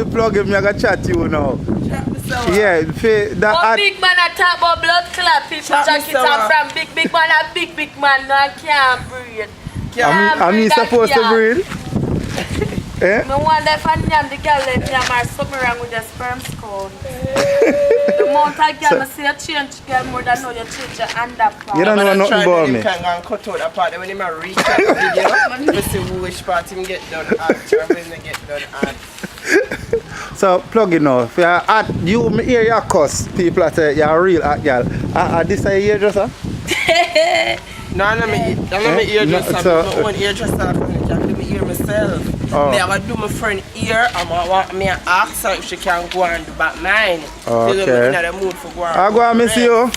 to plug him, I got chat you now. Yeah, that big man I talk about blood clot. People jack it out from big man a big man. No, I can't breathe. I'm supposed to breathe? Eh? No wonder if I name the girl let me have something wrong with the sperm count. The amount of girl I see you change girl more than know you change your underpart. You don't know nothing about me. You can cut out the part when you reach that video. You see which part him get done at or when they get done at. So plug it now. If you're at you hear your cuss, people are saying you're a real hot girl. This is a hairdresser? No, let me hairdresser. My own hairdresser. Let me hear myself. Me I do my friend ear. I want me ask her if she can go and do back mine. Okay. In the mood for go. I go and miss you.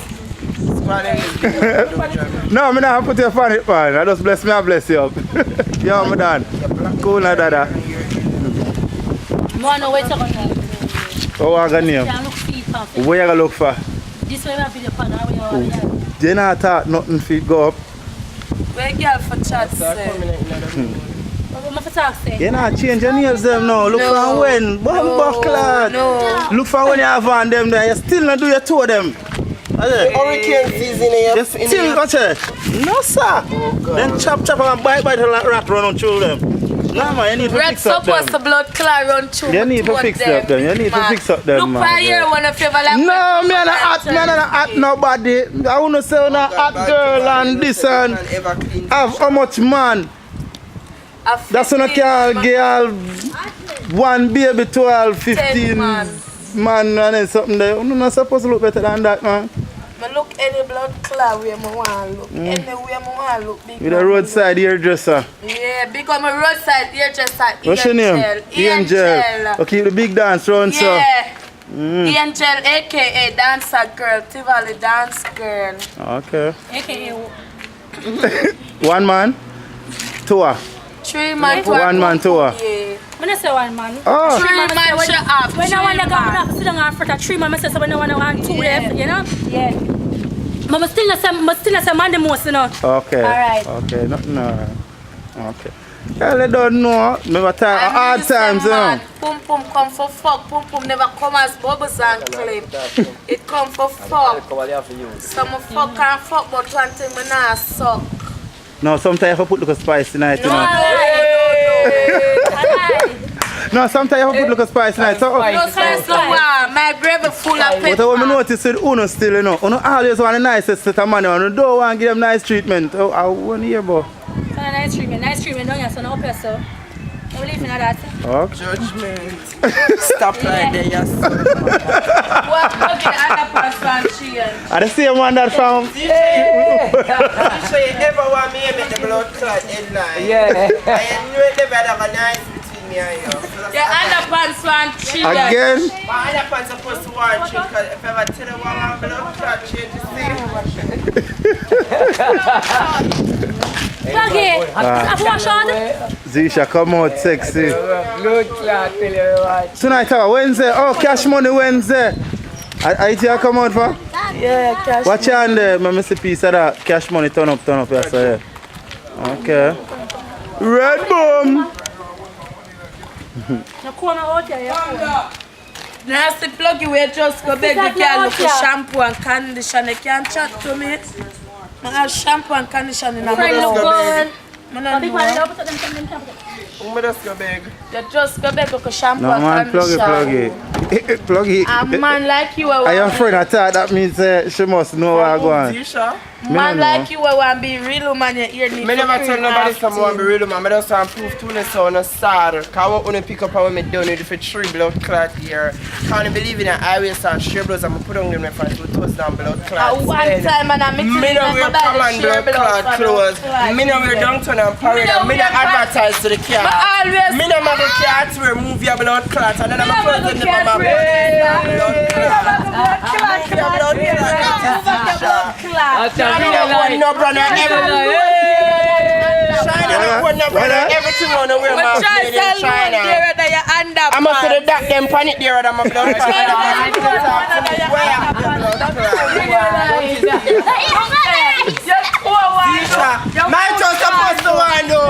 No, I'm not put your phone in it, man. I just bless me and bless you up. Yo, I'm done. Cool, na dada. No, wait a second. Oh, I got name. Where you gonna look for? This way, I'm going to They not talk nothing feet go up. Where girl for chat say? You not change your nails them now. Look for when. No. Look for when you have on them there. You still not do your two of them. Hurricane season here. You still got it? No, sir. Oh, then chop and bite till like rat run through them. No, man, you need to fix up them. Supposed to blood clot run through. You need to fix up them. You need to fix up them, man. Look for here one of you like. No, me not hot nobody. I want to say on a hot girl and this and have how much man? That's when I can girl 1 baby 12, 15 man and then something there. You're not supposed to look better than that, man. I look any blood clot where I want to look. Anywhere I want to look. With a roadside hairdresser. Yeah, because my roadside hairdresser. What's your name? Angel. Okay, the big dance round, so. Yeah. Angel, aka dancer girl, Tivoli dance girl. Okay. AKA. 1 man? 2. 3 man, 1 man, 2. Yeah. When I say 1 man. Oh. 3 man, shut up. When I want to go, I sit down and for 3 man, I say so when I want 2 left, you know? Yeah. But I still not say man the most, you know? Okay. Alright. Okay, nothing alright. Okay. Girl, they don't know. Remember hard times, you know. Pum pum come for fuck. Pum pum never come as bubbles and clip. It come for fuck. Some fuck and fuck, but one thing me not suck. No, sometimes you put little spice in it, you know. No, sometimes you put little spice in it. So, no spice no one. My grave full of pepper. But what I notice is Uno still, you know. Uno always want the nicest set of money. Uno don't want to give them nice treatment. Oh, I want to hear about. So nice treatment, don't you? So no press, so. I believe in that. Okay. Judgment. Stop right there, yes. Okay, underpants and cheers. Are the same one that from? Yeah. So you ever want me to make the blood clot headline? Yeah. I knew it never have a nice between me and you. Yeah, underpants and cheers. Again? My underpants are supposed to watch you because if I ever tell you what I'm blood clot change the Zisha, come out sexy. Blood clot, tell you what. Tonight, Wednesday. Oh, cash money Wednesday. I think I come out for? Yeah, cash. Watch on there. I miss a piece of that. Cash money, turn up. Yes, yeah. Okay. Red boom. Nasty plug you where just go beg the girl look for shampoo and conditioner. You can't chat to me. I have shampoo and conditioner in my mouth. Just go beg look for shampoo and conditioner. Plug it. A man like you I am friend I thought that means she must know what I go on. Man like you want to be real woman, your ear need I never tell nobody some want to be real woman. I just want to prove to the sound of sad. Because I want to pick up how I done it for 3 blood clot here. Can't believe in it. I will start share blood and put on them for 2 touchdown blood clot. One time and I'm mixing it with common blood clot clothes. Me no wear downtown and parade. Me no advertise to the car. Me no have a car to remove your blood clot. And then I'm closing the mama blood clot. I don't no brother everywhere. Everything on the way my plate in China. I'm going to the dock them panic there and I'm a blood clot. My just supposed to want to.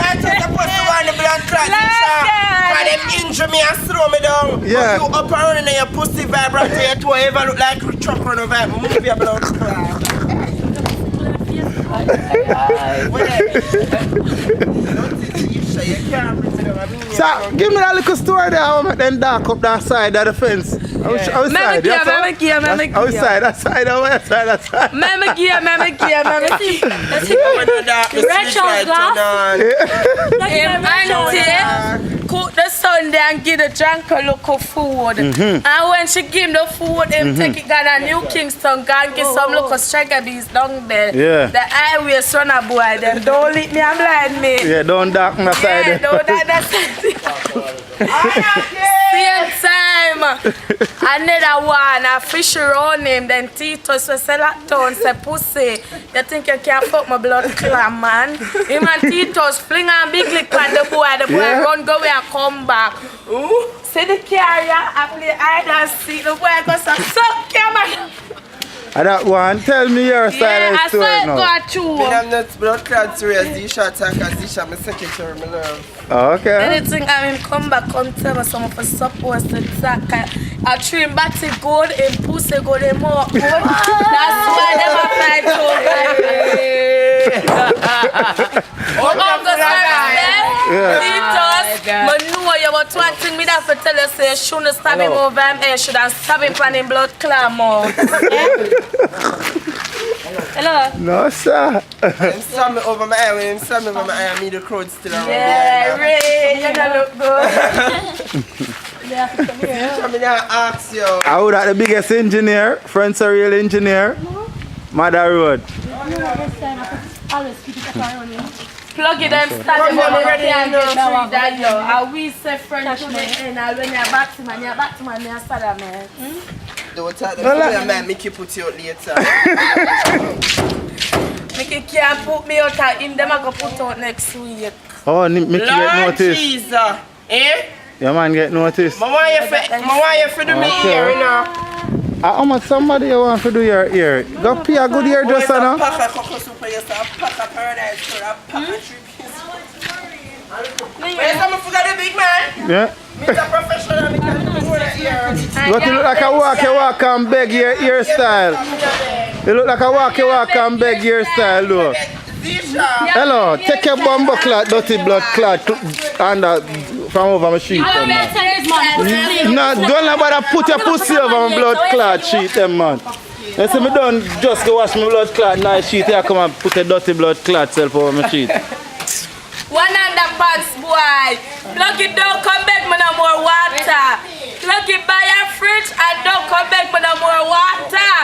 My just supposed to want the blood clot. them injure me and slow me down. Yeah. But you up and running and your pussy vibrate your toe ever look like a truck on a vibe. Move your blood clot. So, give me that little story there how I make them dark up that side of the fence. Outside, That side. Cook the Sunday and give the drunk a look of food. And when she give him the food, him take it down to New Kingston, go and give some look of striker bees down there. Yeah. The highway son of boy, them don't leave me and blind me. Yeah, don't darken the side. Yeah, don't that same time. Another one, a fish around him, then Tito so sell that town, say pussy. You think you can fuck my blood clam, man? Him and Tito's fling a big lick on the boy Yeah. run go away and come back. Ooh, see the carrier, I play hide and seek, the boy goes so suck your man. That one, tell me your side Yeah, of the I story saw it now. go through. I'm not blood clot serious. Zisha attack as Zisha, my secretary, my love. Oh, okay. Anything I mean come back, come tell me some of us supposed to attack. I treat batty good and pussy good and more good. That's why they never fight But know you about one thing me that for tell you say you shouldn't stab him over him head, should have stab him on him blood clam out. Hello? No, sir. Him stab me over my eye. When him stab me over my eye, I mean the crowd still around. Yeah, Ray, you don't look good. I'm gonna ask you. I would have the biggest engineer, friends a real engineer. Mother Road. Plug it them stand them already and get treat that yo. And we say French to the end and when you're back to man, you're sad man. Don't tell them, man, Mickey put you out later. Mickey can't put me out and him them I go put out next week. Oh, Mickey get Lord noticed. Jesus. Eh? Your man get noticed. I want you to do me Okay. here, you know. How much somebody you want to do your ear? Go pay a good hairdresser now. Pack a cocoa soup for yourself, pack a paradise for a pack a 3 pieces. Where's some forgot the big man? Yeah. Mr. Professional, me can do more than here. But you look like a walk and beg your hairstyle. You look like a walk and beg your hairstyle, look. Zisha. Hello, take your bumbo clot, dirty blood clot, and from over my sheet. Them, man. No, don't bother put your pussy over my blood clot sheet, them, man. You see me done just go wash my blood clot nice sheet. Here come and put a dirty blood clot self over my sheet. One underpants boy. Look it don't come back me no more water. Look it buy your fridge and don't come back me no more water.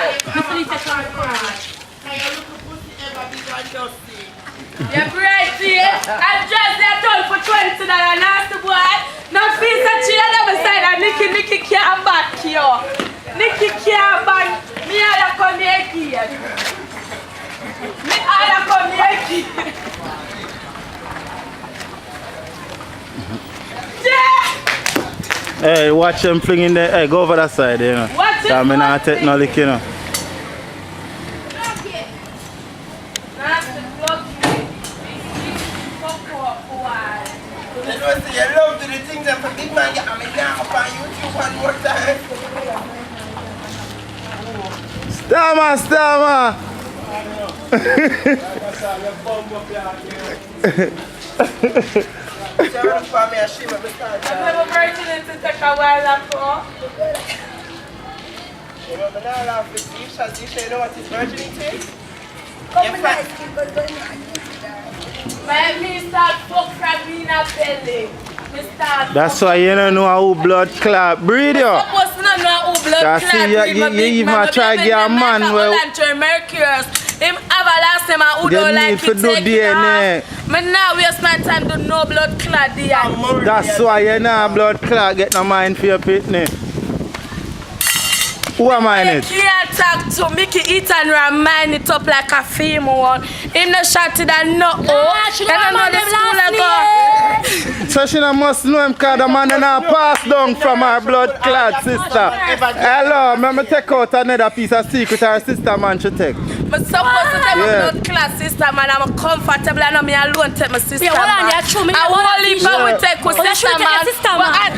You're pretty. I'm just there told for $20 nasty boy. No fees that she on the side and Nicky can't back here. Nicky can't back. Me all come here again. Me all come here again. Yeah! Hey, watch them flinging there. Hey, go over that side, you know. Watch it, I'm not watch take no lick, you know. You love to the things that for big man get me now up on YouTube one more time. Starmer. For me, I shame at the start. I'm never virgin to take a while ago. You know, but now I laugh with Zisha. Zisha, you know what is virginity? Let me start fuck from me in a belly. That's why you don't know how blood clot breed, yo. Supposed to not know who blood That's clot see, you even try to get a man well. Mercurius. Him have a last name and who You don't need like to it do take it DNA. off. But now waste my time to no blood clot DNA. That's why you know blood clot get no mind for your pitney. Who am I in You it? can't talk to Mickey eat and remind it up like a female one. Him no shouted and no she you don't don't know want the them school last I go. So she not must know him because the man not pass down from her blood clot sister. Hello, let me take out another piece of secret her sister man should take. I I'm supposed to take my blood class sister, man. I'm comfortable and I'm alone take my sister. Yeah, hold on, man. yeah, true. Me I won't leave her with take with Well, sister, should take your sister, man.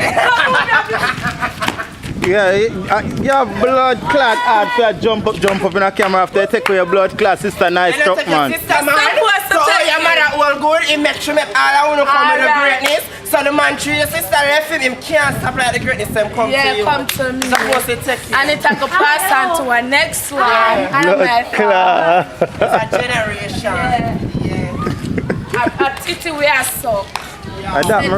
Yeah, your blood clot hard for you jump up in a camera after you take away your blood clot sister nice truck, man. Sister, man. So your mother all good, he make sure make all I want to come with the greatness. So the man treat your sister left him can't stop like the greatness them come to you. Yeah, come to me. Supposed to take you. And it can go pass on to our next one. And Blood clot. It's a generation. A titty we are so. That me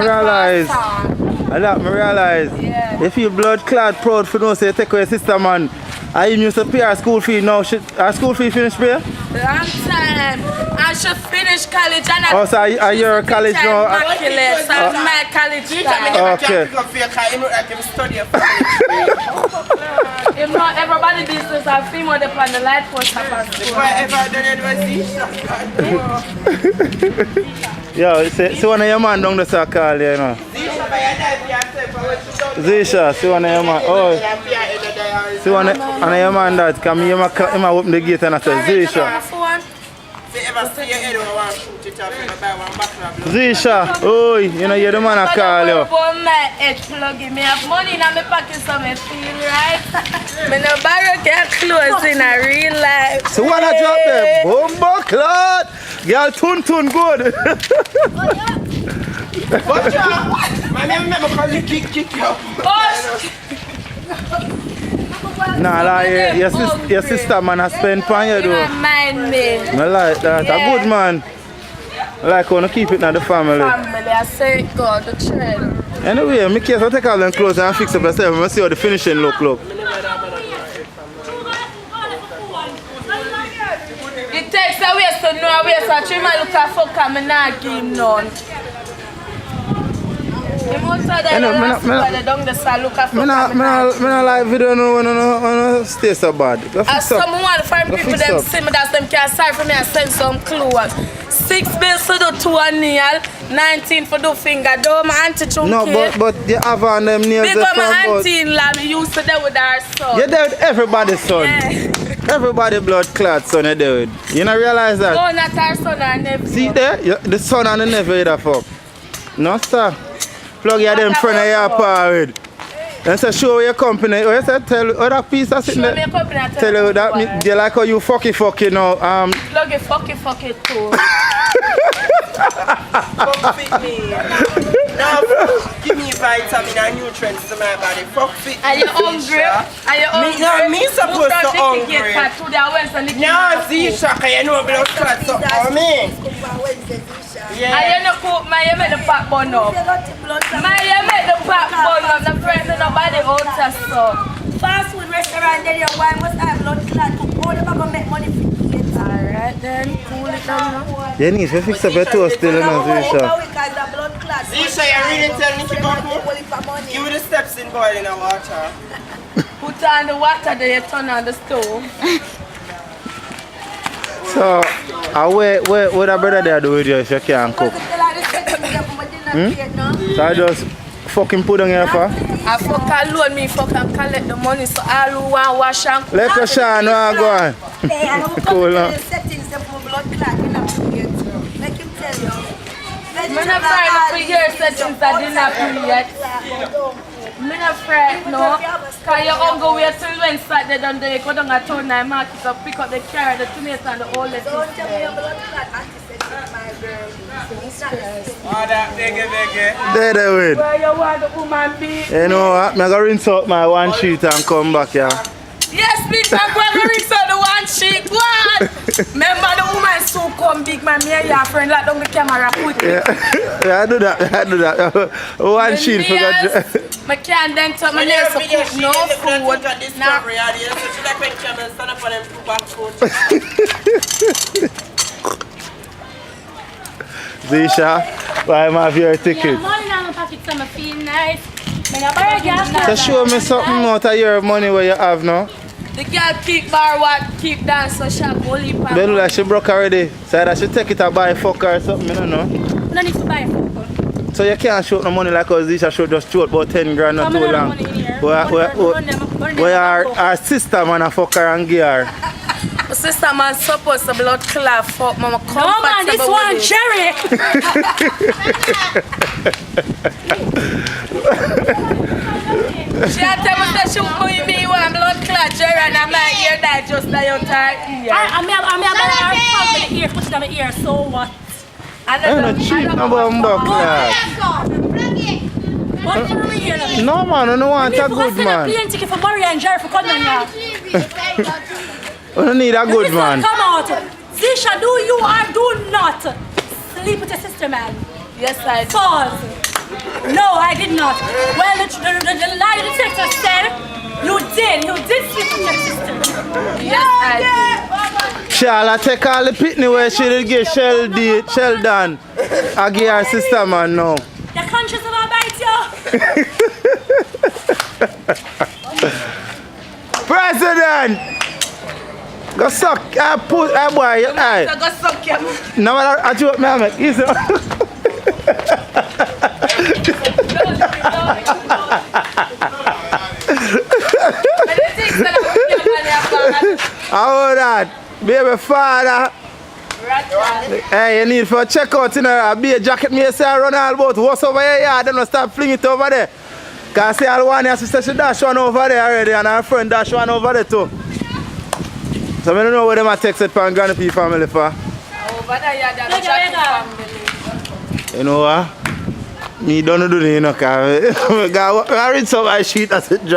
realize. Yeah. If you blood clot proud for no say take away your sister, man. I used to pay her school fee now. Her school fee finished pay? Long time. I should finish college and Oh, so are you a college now? immaculate. So I'm my college time. Okay. If not everybody business I film on the plan the light post up at school. Yo, see one of your man down the circle, you know. Zisha, see one of your man. Oh, see one of your man that come here, him open the gate and I say, Zisha. Zisha, oh, you know, you're the man I call you. My head plugging me have money in my pocket so I feel right. Me no borrow get clothes in a real life. So what I drop there? Bumbo clot! Girl, tun good. Watch out! My name is because you kick you. Nah, like, your sister man has spent on you, though. Mind me. I like that. Yeah. A good man. I like want to keep it in the family. Family, I say God, the trend. Anyway, my case, I'll take all them clothes and fix up myself. I'm see how the finishing look. It takes a waste to know a waste. So I try my look at fuck and I not give him none. The most of them don't the side look at fuck and I like video no stay so bad. as someone find people them see me that them can sorry for me and send some clothes. 6 bills to do 2 on nail, 19 for do finger. Do my auntie chunky. No, but you have on them nails. Big up my auntie in law, me used to do with her son. You're there with everybody's son. Yeah. Everybody blood clot son you there with. You don't realize that? Oh, not her son and nephew. See there? The son and the nephew you the fuck. No sir. Plug your them friend of your power with. And say show your company. Oh, you say tell other piece of sitting there. Show me your company and Tell you that they like how you fucky now. Plug it fucky too. Fuck fit me. Now, give me vitamin and nutrients to my body. Fuck fit me. Are you hungry? Are you hungry? No, me supposed to hungry. No, Zisha, you know blood clot so me. Yeah. Are you not cook? My you make the pot bun up. My you make the pot bun up. The friends of nobody out there so. Fast food restaurant, then your wife must have blood clot. All the people make money for kids. Alright then, cool it down. You need to fix up your toast still, you know, Zisha. Zisha, you really tell me to go? Give me the steps in boiling the water. Put on the water, then you turn on the stove. So, what the brother there do with you if you can't cook? So I just fucking put on here for? I fuck alone, me fuck and collect the money so all who want wash and cook. Let us shine, no go on. Cool, huh? I'm not afraid for your settings I didn't have yet. I'm not afraid, no. Because you're going to go wait till when Saturday down there, you go down a town and market up, pick up the carrot, the tomatoes and the whole lettuce. Oh, that biggie. There they win. Where you want the woman be? You know what? I'm going to rinse out my one sheet and come back here. Yes, big man, go and rinse out the one sheet. What? Remember the woman so come big man, me and your friend like down the camera quickly. Yeah, I do that. One sheet for that. I can't then tell my nails to cook no food. Now, Zisha, why am I have your ticket? Money in my pocket so I feel nice. So show me something out of your money where you have now. the girl keep bar what, keep dance so she have only They look like she broke already. So I should take it and buy a fucker or something, I don't know. I don't need to buy a phone. So you can't shoot no money like us. Zisha should just shoot about 10 grand not too long. But our sister man a fucker and give her. Sister man supposed to blood clot fuck mama No man, this one Jerry. She had tell me that she put me one blood clot Jerry and I'm like ear that just the entire ear. I'm the ear, put it on my ear, so what? I'm not cheap no bumbo class. What for real? No man, I don't want You a need to good send a man. plane ticket for Murray and Jerry for coming on here. I don't need a good This man. Come out. Zisha, do you or do not sleep with your sister, man? Yes I do. Pause. No, I did not. Well, the lie detector said you did. You did sleep with your sister. Yes I Shall take all the pitney where she did give Sheldon. I give her sister man now. You're conscious of our bite, yo. President! Go suck, I put, I boy, your eye. do. Go suck him. No, I joke, me, make easy. How that? Baby father. Hey, you need for a check out in a be jacket me say I run all about. What's over here? Yeah, then start fling it over there. Cause see all one your sister she dash one over there already and her friend dash one over there too. So I don't know where them a text it from Granny P family for. Over there yeah that family. You know what? Me don't do it, you know, cause I read some I sheet as it dry.